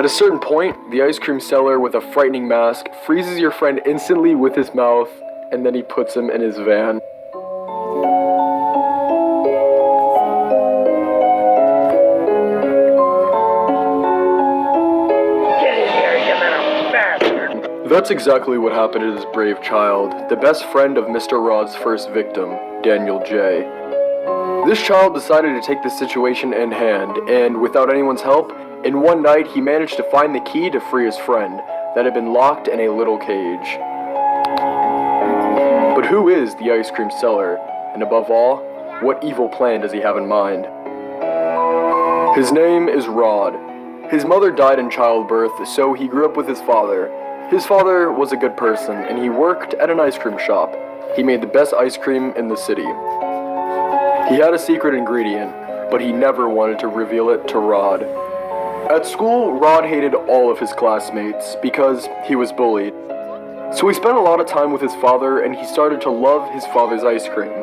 At a certain point, the ice cream seller with a frightening mask freezes your friend instantly with his mouth, and then he puts him in his van. Get in here, you little bastard! That's exactly what happened to this brave child, the best friend of Mr. Rod's first victim, Daniel J. This child decided to take the situation in hand, and without anyone's help, in one night he managed to find the key to free his friend that had been locked in a little cage. But who is the ice cream seller? And above all, what evil plan does he have in mind? His name is Rod. His mother died in childbirth, so he grew up with his father. His father was a good person, and he worked at an ice cream shop. He made the best ice cream in the city. He had a secret ingredient, but he never wanted to reveal it to Rod. At school, Rod hated all of his classmates because he was bullied. So he spent a lot of time with his father, and he started to love his father's ice cream.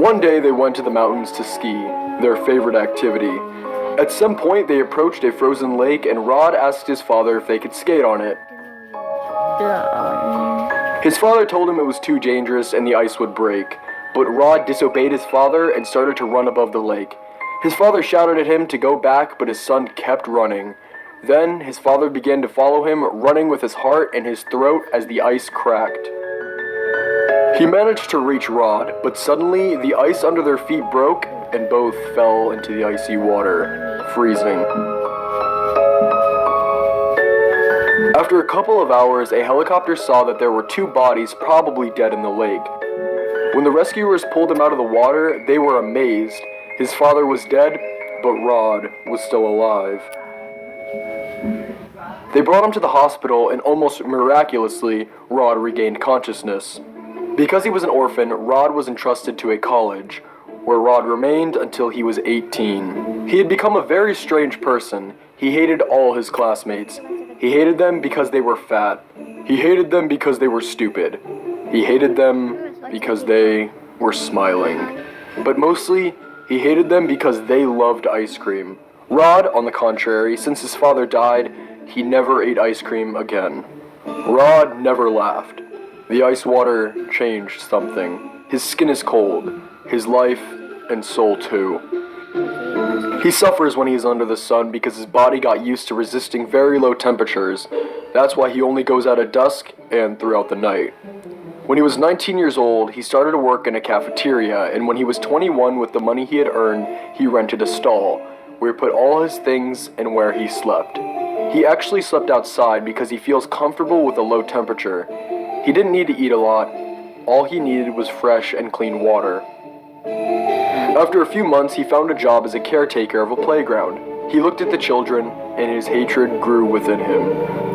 One day they went to the mountains to ski, their favorite activity. At some point they approached a frozen lake, and Rod asked his father if they could skate on it. His father told him it was too dangerous and the ice would break, but Rod disobeyed his father and started to run above the lake. His father shouted at him to go back, but his son kept running. Then his father began to follow him, running with his heart in his throat as the ice cracked. He managed to reach Rod, but suddenly the ice under their feet broke and both fell into the icy water, freezing. After a couple of hours, a helicopter saw that there were two bodies probably dead in the lake. When the rescuers pulled them out of the water, they were amazed. His father was dead, but Rod was still alive. They brought him to the hospital, and almost miraculously, Rod regained consciousness. Because he was an orphan, Rod was entrusted to a college, where Rod remained until he was 18. He had become a very strange person. He hated all his classmates. He hated them because they were fat. He hated them because they were stupid. He hated them because they were smiling. But mostly, he hated them because they loved ice cream. Rod, on the contrary, since his father died, he never ate ice cream again. Rod never laughed. The ice water changed something. His skin is cold. His life and soul too. He suffers when he is under the sun because his body got used to resisting very low temperatures. That's why he only goes out at dusk and throughout the night. When he was 19 years old, he started to work in a cafeteria, and when he was 21 with the money he had earned, he rented a stall, where he put all his things and where he slept. He actually slept outside because he feels comfortable with a low temperature. He didn't need to eat a lot. All he needed was fresh and clean water. After a few months, he found a job as a caretaker of a playground. He looked at the children, and his hatred grew within him.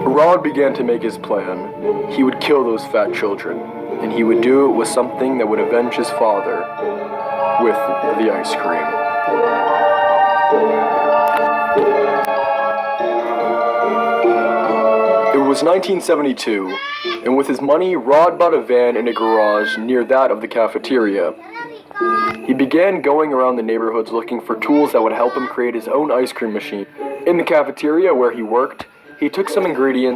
Rod began to make his plan. He would kill those fat children, and he would do it with something that would avenge his father, with the ice cream. It was 1972, and with his money, Rod bought a van in a garage near that of the cafeteria. He began going around the neighborhoods looking for tools that would help him create his own ice cream machine. In the cafeteria where he worked, he took some ingredients